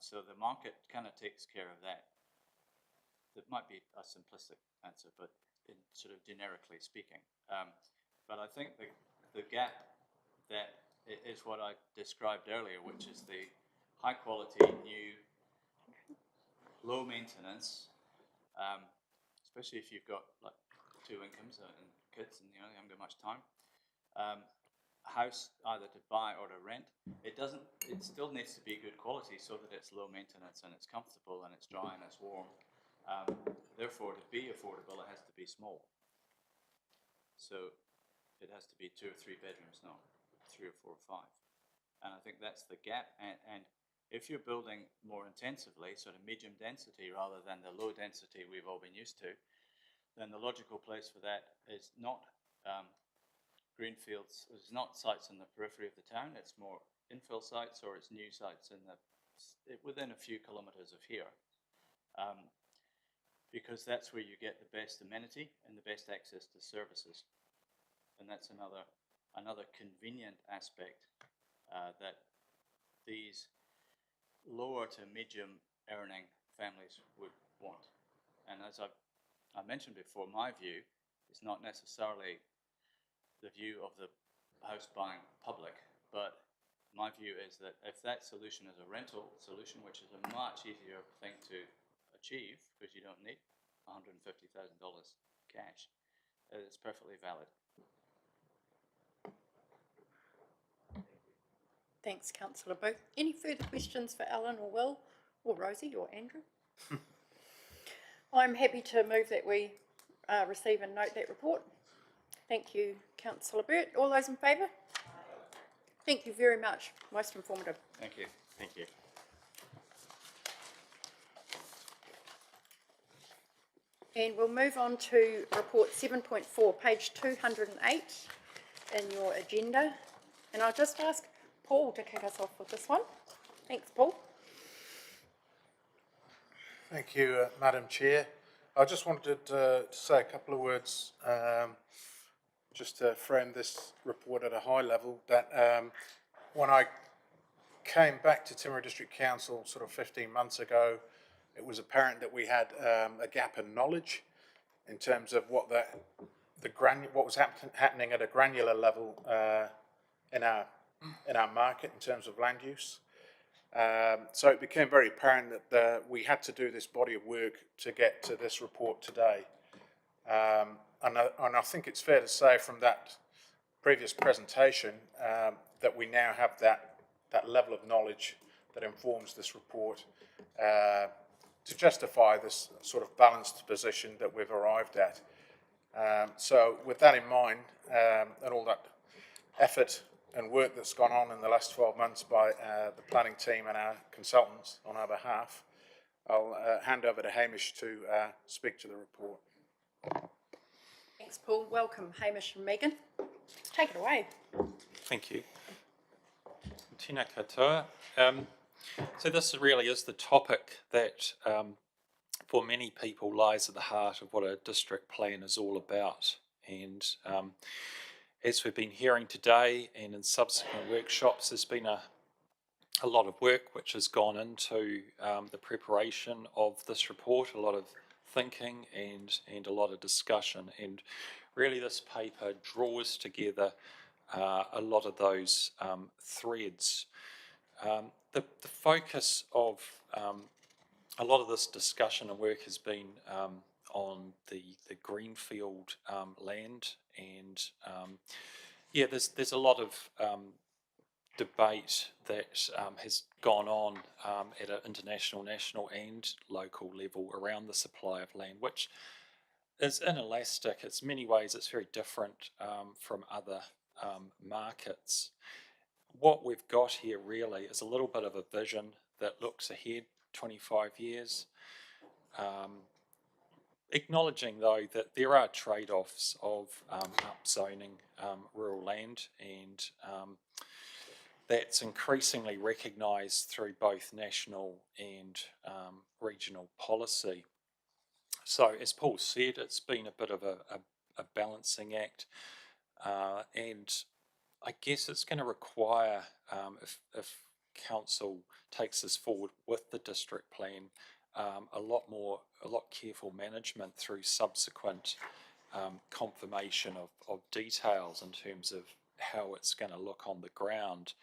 So the market kind of takes care of that. That might be a simplistic answer, but in sort of generically speaking. But I think the gap that is what I described earlier, which is the high quality, new, low maintenance, especially if you've got like 2 incomes and kids and you haven't got much time. House either to buy or to rent. It still needs to be good quality so that it's low maintenance and it's comfortable and it's dry and it's warm. Therefore, to be affordable, it has to be small. So it has to be 2 or 3 bedrooms, not 3 or 4 or 5. And I think that's the gap. And if you're building more intensively, sort of medium density rather than the low density we've all been used to, then the logical place for that is not greenfields. It's not sites in the periphery of the town. It's more infill sites, or it's new sites within a few kilometres of here, because that's where you get the best amenity and the best access to services. And that's another convenient aspect that these lower to medium earning families would want. And as I mentioned before, my view is not necessarily the view of the house buying public, but my view is that if that solution is a rental solution, which is a much easier thing to achieve because you don't need $150,000 cash, it's perfectly valid. Thanks, Councillor Booth. Any further questions for Alan or Will or Rosie or Andrew? I'm happy to move that we receive and note that report. Thank you, Councillor Burt. All those in favour? Thank you very much. Most informative. Thank you. Thank you. And we'll move on to report 7.4, page 208 in your agenda. And I'll just ask Paul to kick us off with this one. Thanks, Paul. Thank you, Madam Chair. I just wanted to say a couple of words just to frame this report at a high level, that when I came back to Timaru District Council sort of 15 months ago, it was apparent that we had a gap in knowledge in terms of what was happening at a granular level in our market in terms of land use. So it became very apparent that we had to do this body of work to get to this report today. And I think it's fair to say from that previous presentation that we now have that level of knowledge that informs this report to justify this sort of balanced position that we've arrived at. So with that in mind, and all that effort and work that's gone on in the last 12 months by the planning team and our consultants on our behalf, I'll hand over to Hamish to speak to the report. Thanks, Paul. Welcome, Hamish and Megan. Take it away. Thank you. Tēnā koutou. So this really is the topic that for many people lies at the heart of what a district plan is all about. And as we've been hearing today and in subsequent workshops, there's been a lot of work which has gone into the preparation of this report, a lot of thinking and a lot of discussion. And really this paper draws together a lot of those threads. The focus of a lot of this discussion and work has been on the greenfield land, and there's a lot of debate that has gone on at an international, national and local level around the supply of land, which is inelastic. It's many ways it's very different from other markets. What we've got here really is a little bit of a vision that looks ahead 25 years. Acknowledging though that there are trade-offs of upzoning rural land, and that's increasingly recognised through both national and regional policy. So as Paul said, it's been a bit of a balancing act, and I guess it's going to require, if council takes this forward with the district plan, a lot careful management through subsequent confirmation of details in terms of how it's going to look on the ground.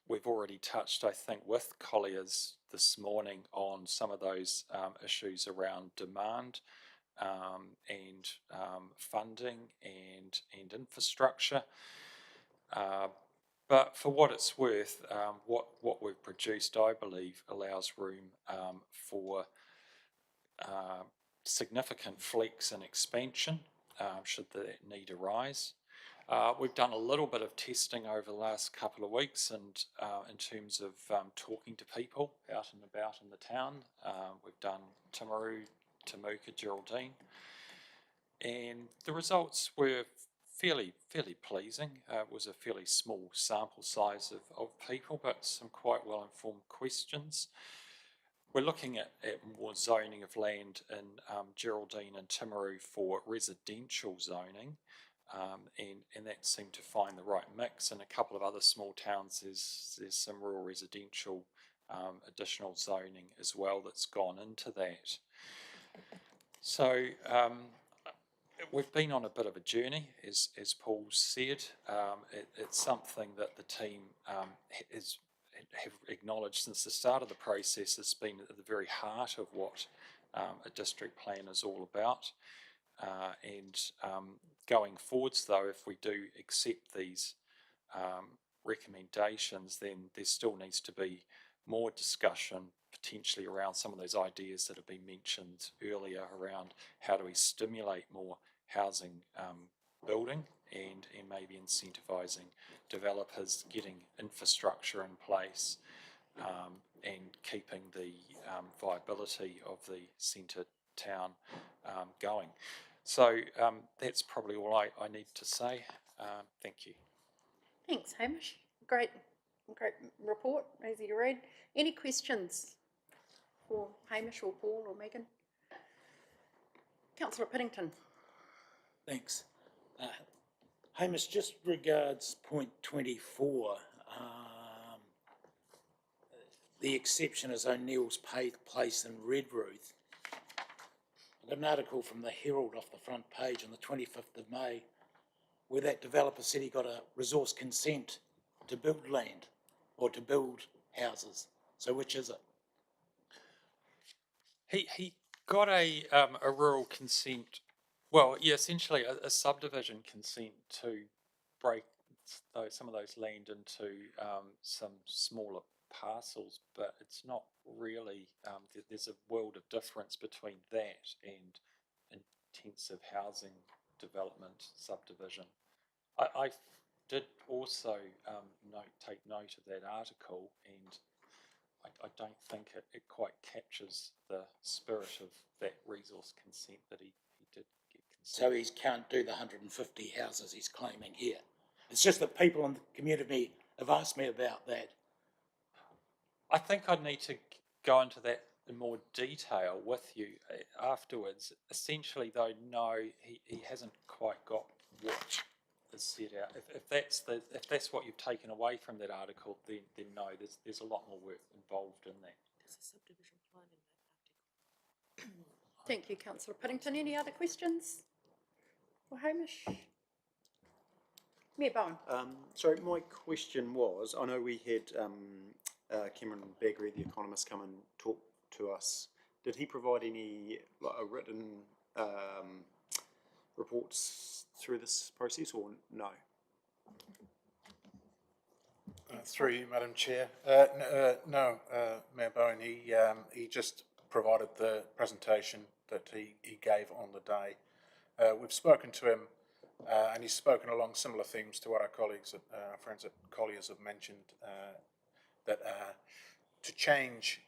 We've already touched, I think, with Colliers this morning on some of those issues around demand and funding and infrastructure. But for what it's worth, what we've produced, I believe, allows room for significant flex and expansion should that need arise. We've done a little bit of testing over the last couple of weeks, and in terms of talking to people out and about in the town. We've done Timaru, Temuka, Geraldine, and the results were fairly pleasing. It was a fairly small sample size of people, but some quite well informed questions. We're looking at more zoning of land in Geraldine and Timaru for residential zoning, and that seemed to find the right mix. In a couple of other small towns, there's some rural residential additional zoning as well that's gone into that. So we've been on a bit of a journey, as Paul said. It's something that the team have acknowledged since the start of the process. It's been at the very heart of what a district plan is all about. And going forwards, though, if we do accept these recommendations, then there still needs to be more discussion, potentially around some of those ideas that have been mentioned earlier around how do we stimulate more housing building and maybe incentivising developers getting infrastructure in place and keeping the viability of the centre town going. So that's probably all I need to say. Thank you. Thanks, Hamish. Great report, easy to read. Any questions for Hamish or Paul or Megan? Councillor Piddington. Thanks. Hamish, just regards point 24, the exception is O'Neill's Place in Redruth. I got an article from the Herald off the front page on the 25th of May where that developer said he got a resource consent to build land or to build houses. So which is it? He got a rural consent. Well, yeah, essentially a subdivision consent to break some of those land into some smaller parcels, but it's not really, there's a world of difference between that and intensive housing development subdivision. I did also take note of that article, and I don't think it quite captures the spirit of that resource consent that he did get consent. So he can't do the 150 houses he's claiming here. It's just that people in the community have asked me about that. I think I'd need to go into that in more detail with you afterwards. Essentially, though, no, he hasn't quite got what is set out. If that's what you've taken away from that article, then no, there's a lot more work involved in that. There's a subdivision plan in that article. Thank you, Councillor Piddington. Any other questions for Hamish? Mayor Bowen. So my question was, I know we had Cameron Baggery, the economist, come and talk to us. Did he provide any written reports through this process, or no? Through you, Madam Chair. No, Mayor Bowen, he just provided the presentation that he gave on the day. We've spoken to him, and he's spoken along similar themes to what our colleagues, our friends at Colliers have mentioned, that to change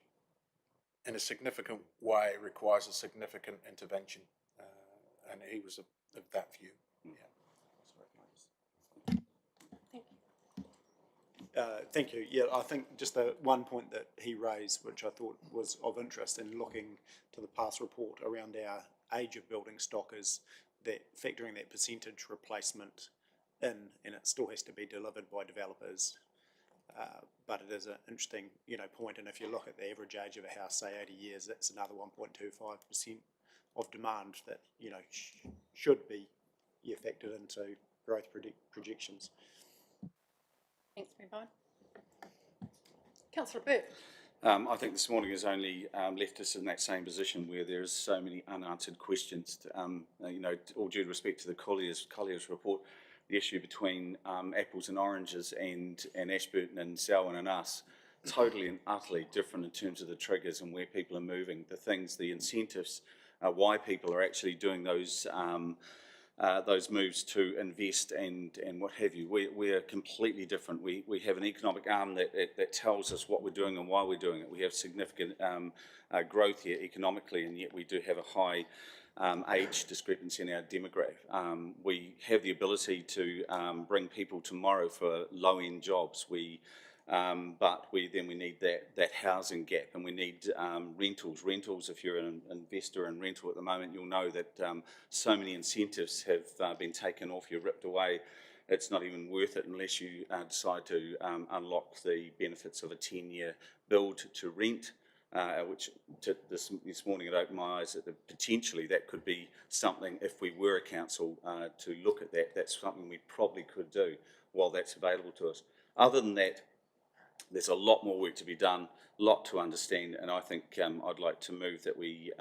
in a significant way requires a significant intervention, and he was of that view. Thank you. Yeah, I think just the one point that he raised, which I thought was of interest in looking to the past report around our age of building stock, is that factoring that percentage replacement in, and it still has to be delivered by developers. But it is an interesting, point. And if you look at the average age of a house, say 80 years, that's another 1.25% of demand that, should be factored into growth projections. Thanks, Mcmahon. Councillor Burke. I think this morning has only left us in that same position where there is so many unanswered questions. All due respect to the Collier's report, the issue between apples and oranges and Ashburton and Selwyn and us, totally and utterly different in terms of the triggers and where people are moving, the things, the incentives, why people are actually doing those moves to invest and what have you. We're completely different. We have an economic arm that tells us what we're doing and why we're doing it. We have significant growth here economically, and yet we do have a high age discrepancy in our demographic. We have the ability to bring people tomorrow for low-end jobs. But we need that housing gap, and we need rentals. Rentals, if you're an investor in rental at the moment, you'll know that so many incentives have been taken off you, ripped away. It's not even worth it unless you decide to unlock the benefits of a 10-year build to rent, which this morning it opened my eyes that potentially that could be something, if we were a council, to look at that. That's something we probably could do while that's available to us. Other than that, there's a lot more work to be done, a lot to understand, and I think I'd like to move that we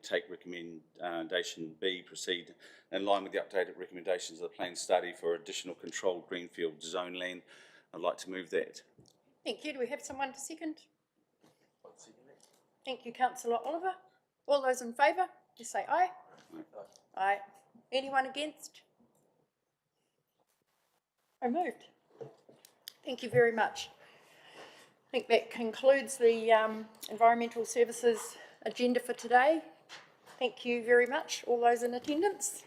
take recommendation B, proceed in line with the updated recommendations of the plan study for additional controlled greenfield zone land. I'd like to move that. Thank you. Do we have someone to second? Thank you, Councillor Oliver. All those in favour, just say aye. Aye. Aye. Anyone against? So moved. Thank you very much. I think that concludes the Environmental Services agenda for today. Thank you very much, all those in attendance.